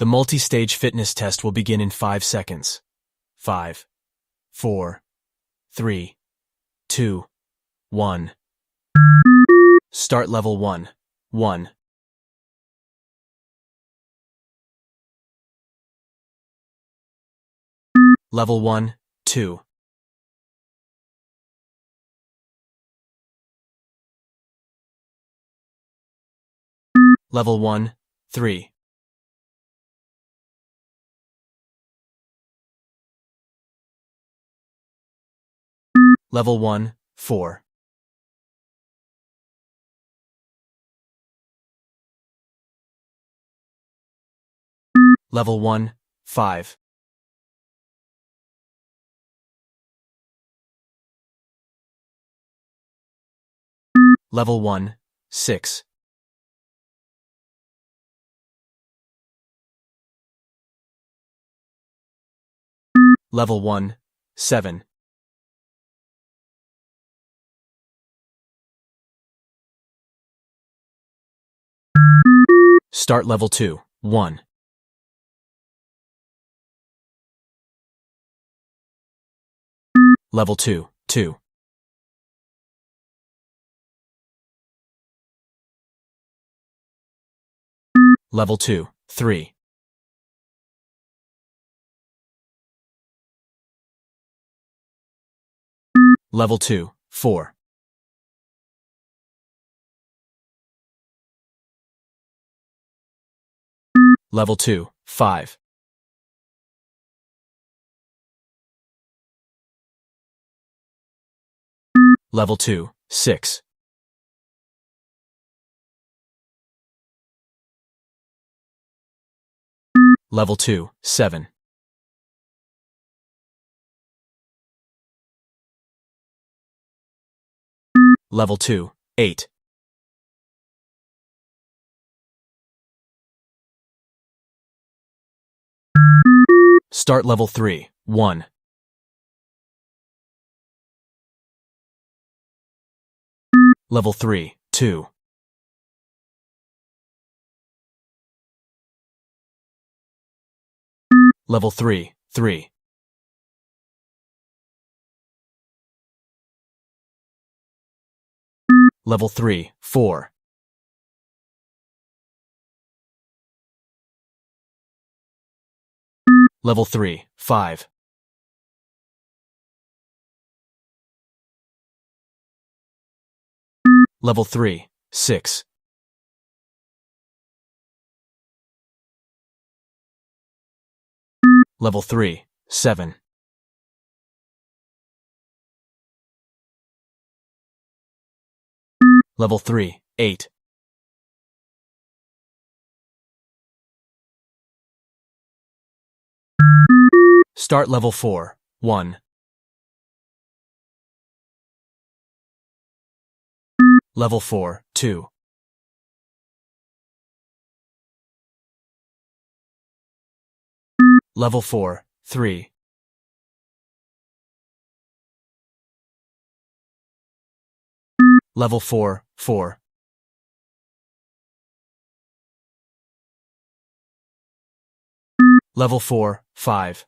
The multi-stage fitness test will begin in 5 seconds. 5, 4, 3, 2, 1. Start level 1. 1. Level 1, 2. Level 1, 3. Level 1, 4. Level 1, 5. Level 1, 6. Level 1, 7. Start level 2, 1. Level 2, 2. Level 2, 3. Level 2, 4. Level 2, 5. Level 2, 6. Level 2, 7. Level 2, 8. Start level 3, 1. Level 3, 2. Level 3, 3. Level 3, 4. Level 3, 5. Level 3, 6. Level 3, 7. Level 3, 8. Start level 4, 1. Level 4, 2. Level 4, 3. Level 4, 4. Level 4, 5.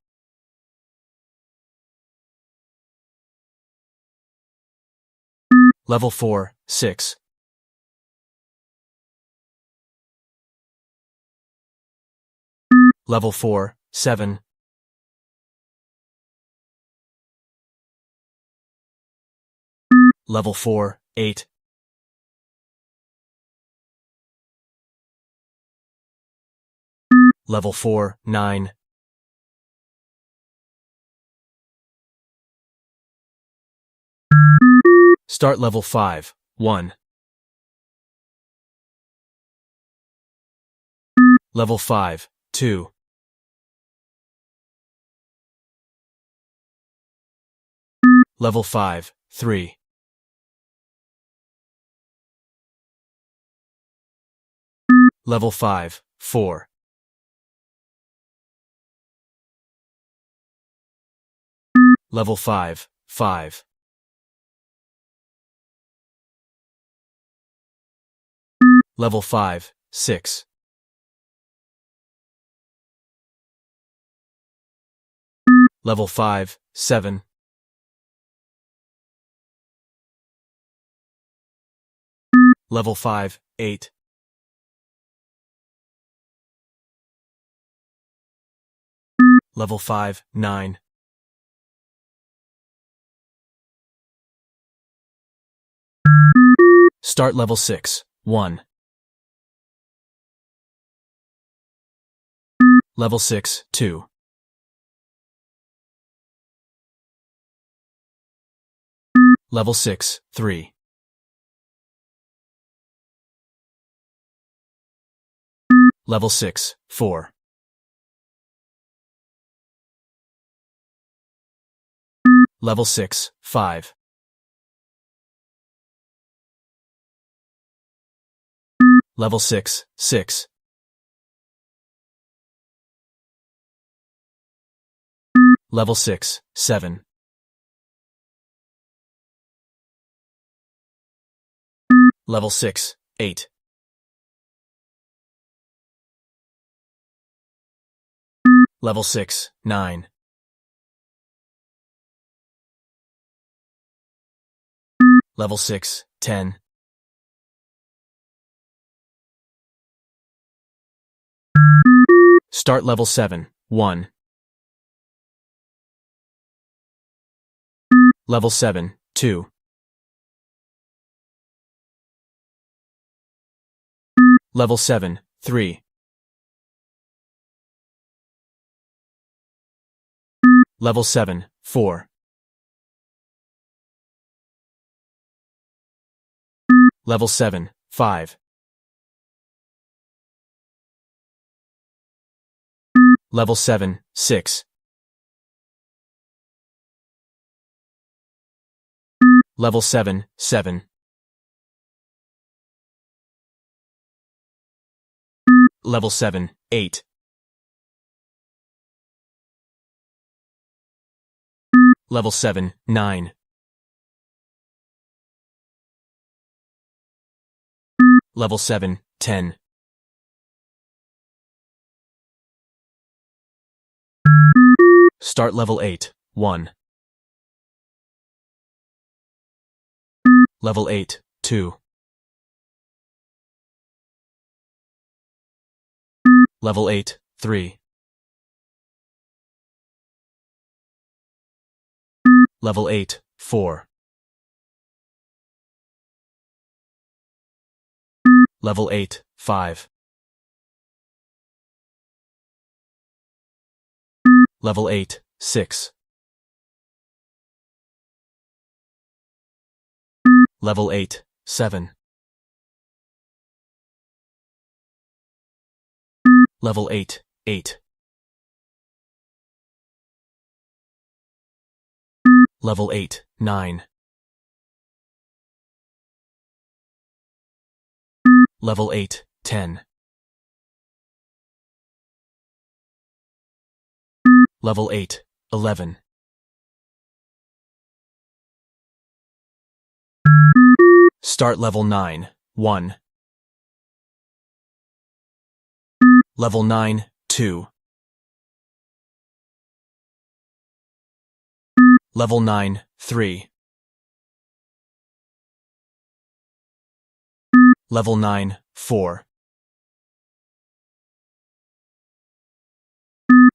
Level 4, 6. Level 4, 7. Level 4, 8. Level 4, 9. Start level 5, 1. Level 5, 2. Level 5, 3. Level 5, 4. Level 5, 5. Level 5, 6. Level 5, 7. Level 5, 8. Level 5, 9. Start level 6, 1. Level 6, 2. Level 6, 3. Level 6, 4. Level 6, 5. Level 6, 6. Level 6, 7. Level 6, 8. Level 6, 9. Level 6, 10. Start level 7, 1. Level 7, 2. Level 7, 3. Level 7, 4. Level 7, 5. Level 7, 6. Level 7, 7. Level 7, 8. Level 7, 9. Level 7, 10. Start level 8, 1. Level 8, 2. Level 8, 3. Level 8, 4. Level 8, 5. Level 8, 6. Level 8, 7. Level 8, 8. Level 8, 9. Level 8, 10. Level 8, 11. Start level 9, 1. Level 9, 2. Level 9, 3. Level 9, 4.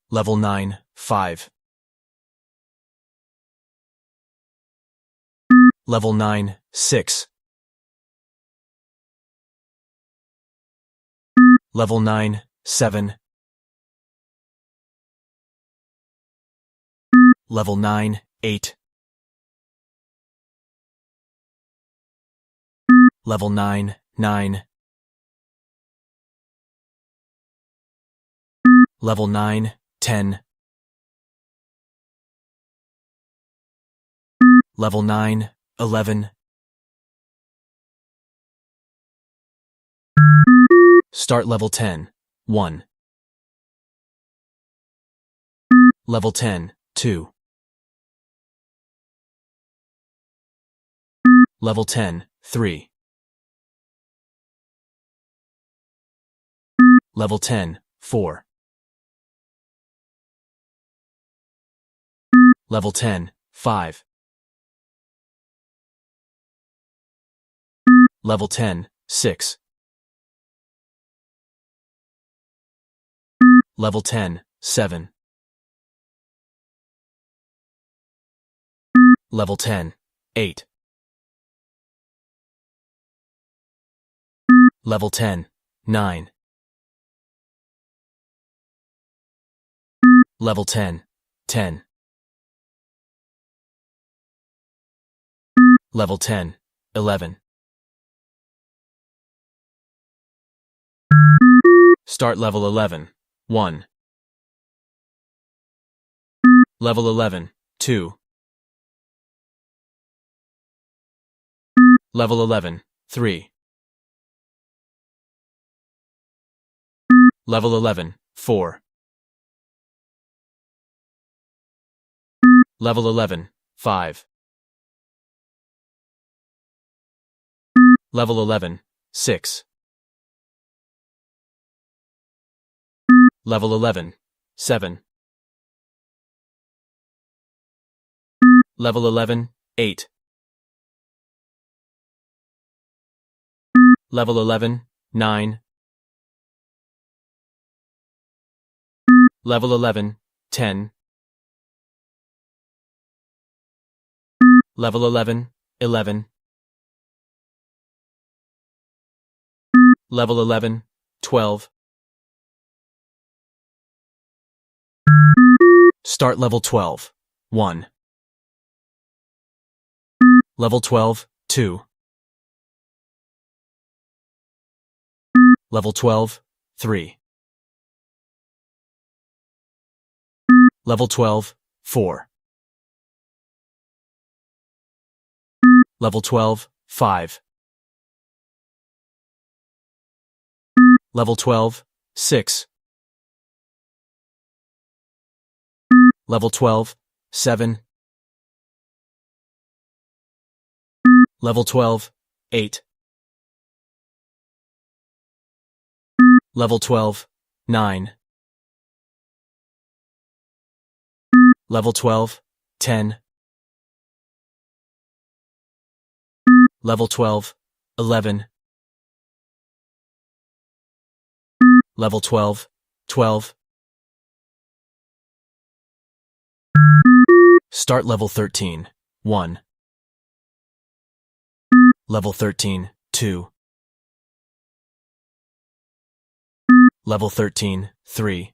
Level 9, 5. Level 9, 6. Level 9, 7. Level 9, 8. Level 9, 9. Level 9, 10. Level 9, 11. Start level 10, 1. Level 10, 2. Level 10, 3. Level 10, 4. Level 10, 5. Level 10, 6. Level 10, 7. Level 10, 8. Level 10, 9. Level 10, 10. Level 10, 11. Start level 11, 1. Level 11, 2. Level 11, 3. Level 11, 4. Level 11, 5. Level 11, 6. Level 11, 7. Level 11, 8. Level 11, 9. Level 11, 10. Level 11, 11. Level 11, 12. Start level 12, 1. Level 12, 2. Level 12, 3. Level 12, 4. Level 12, 5. Level 12, 6. Level 12, 7. Level 12, 8. Level 12, 9. Level 12, 10. Level 12, 11. Level 12, 12. Start level 13, 1. Level 13, 2. Level 13, 3.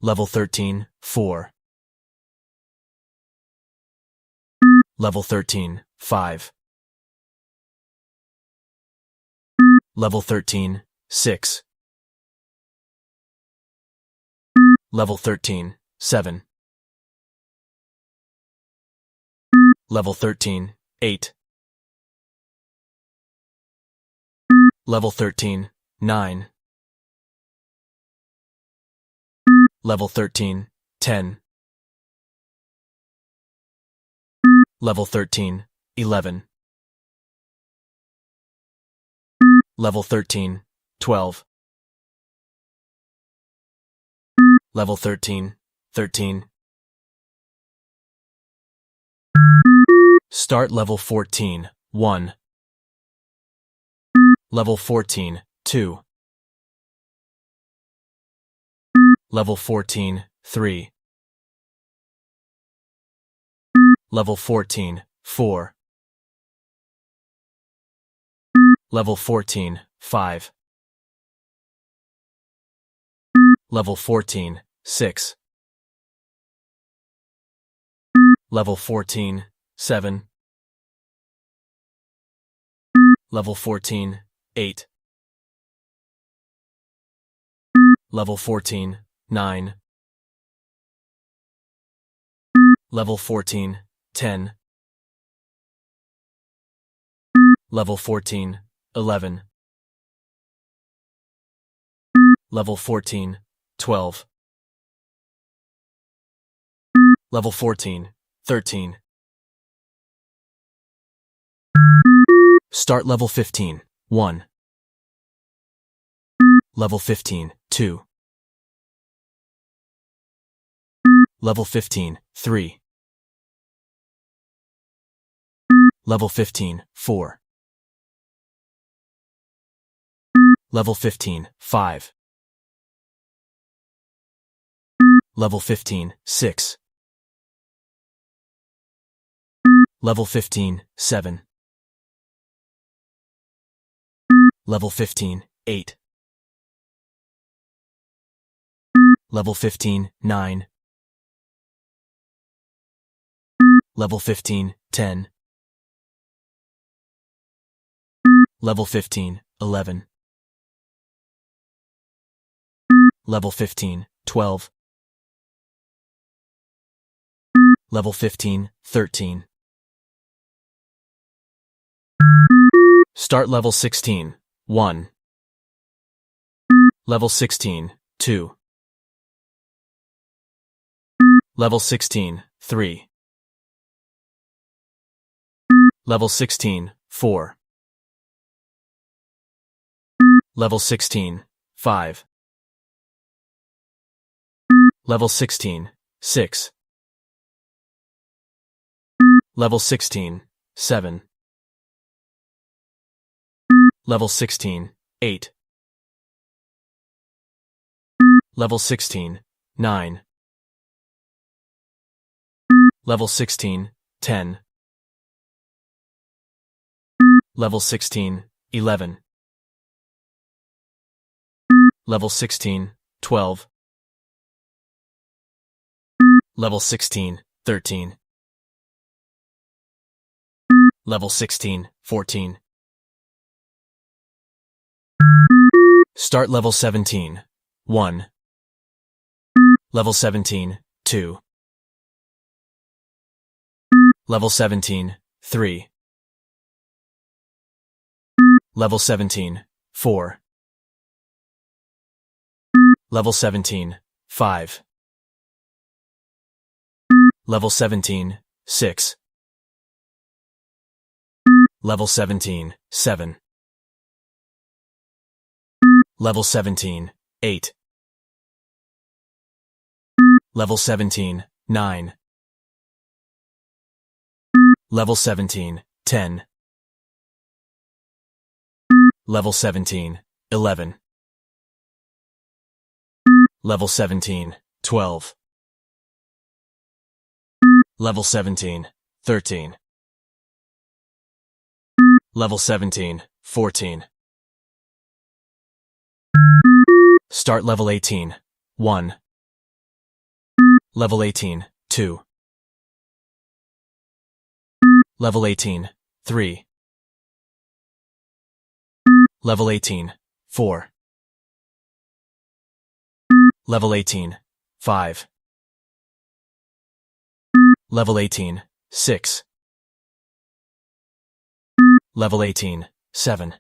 Level 13, 4. Level 13, 5. Level 13, 6. Level 13, 7. Level 13, 8. Level 13, 9. Level 13, 10. Level 13, 11. Level 13, 12. Level 13, 13. Start level 14, 1. Level 14, 2. Level 14, 3. Level 14, 4. Level 14, 5. Level 14, 6. Level 14, 7. Level 14, 8. Level 14, 9. Level 14, 10. Level 14, 11. Level 14, 12. Level 14, 13. Start level 15, 1. Level 15, 2. Level 15, 3. Level 15, 4. Level 15, 5. Level 15, 6. Level 15, 7. Level 15, 8. Level 15, 9. Level 15, 10. Level 15, 11. Level 15, 12. Level 15, 13. Start level 16, 1. Level 16, 2. Level 16, 3. Level 16, 4. Level 16, 5. Level 16, 6. Level 16, 7. Level 16, 8. Level 16, 9. Level 16, 10. Level 16, 11. Level 16, 12. Level 16, 13. Level 16, 14. Start level 17, 1. Level 17, 2. Level 17, 3. Level 17, 4. Level 17, 5. Level 17, 6. Level 17, 7. Level 17, 8. Level 17, 9. Level 17, 10. Level 17, 11. Level 17, 12. Level 17, 13. Level 17, 14. Start level 18, 1. Level 18, 2. Level 18, 3. Level 18, 4. Level 18, 5. Level 18, 6. Level 18, 7.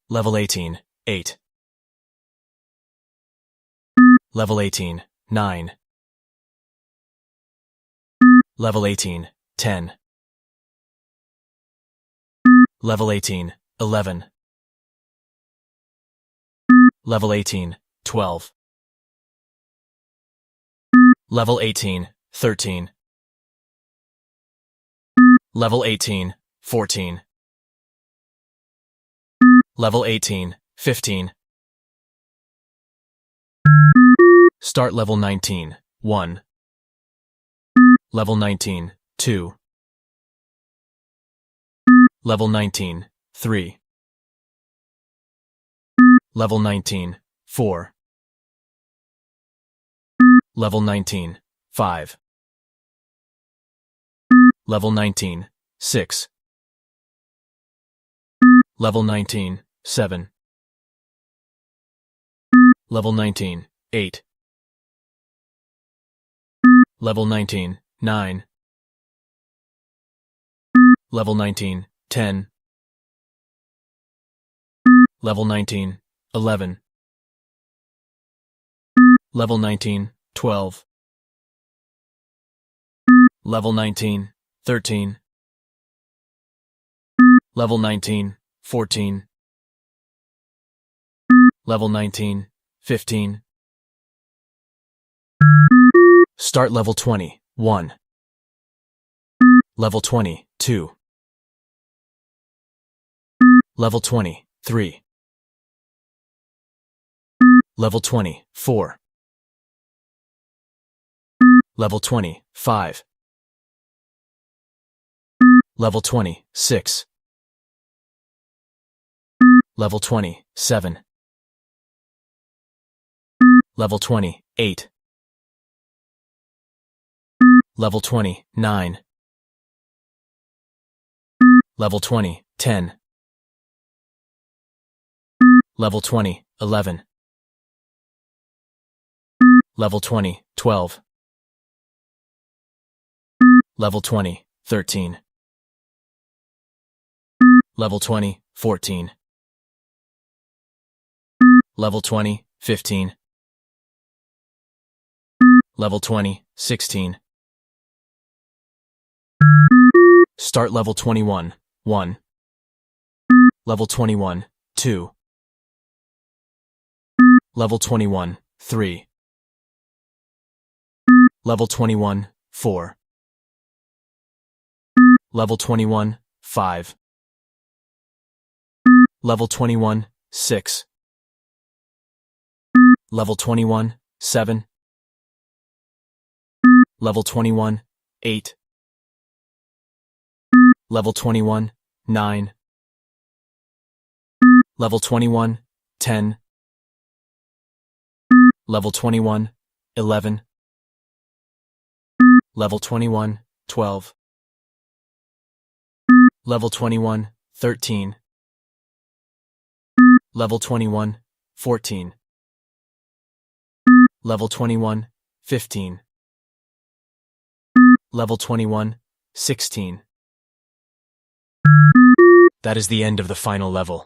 Level 18, 8. Level 18, 9. Level 18, 10. Level 18, 11. Level 18, 12. Level 18, 13. Level 18, 14. Level 18, 15. Start level 19, 1. Level 19, 2. Level 19, 3. Level 19, 4. Level 19, 5. Level 19, 6. Level 19, 7. Level 19, 8. Level 19, 9. Level 19, 10. Level 19, 11. Level 19, 12. Level 19, 13. Level 19, 14. Level 19, 15. Start level 20, 1. Level 20, 2. Level 20, 3. Level 20, 4. Level 20, 5. Level 20, 6. Level 20, 7. Level 20, 8. Level 20, 9. Level 20, 10. Level 20, 11. Level 20, 12. Level 20, 13. Level 20, 14. Level 20, 15. Level 20, 16. Start level 21, 1. Level 21, 2. Level 21, 3. Level 21, 4. Level 21, 5. Level 21, 6. Level 21, 7. Level 21, 8. Level 21, 9. Level 21, 10. Level 21, 11. Level 21, 12. Level 21, 13. Level 21, 14. Level 21, 15. Level 21, 16. That is the end of the final level.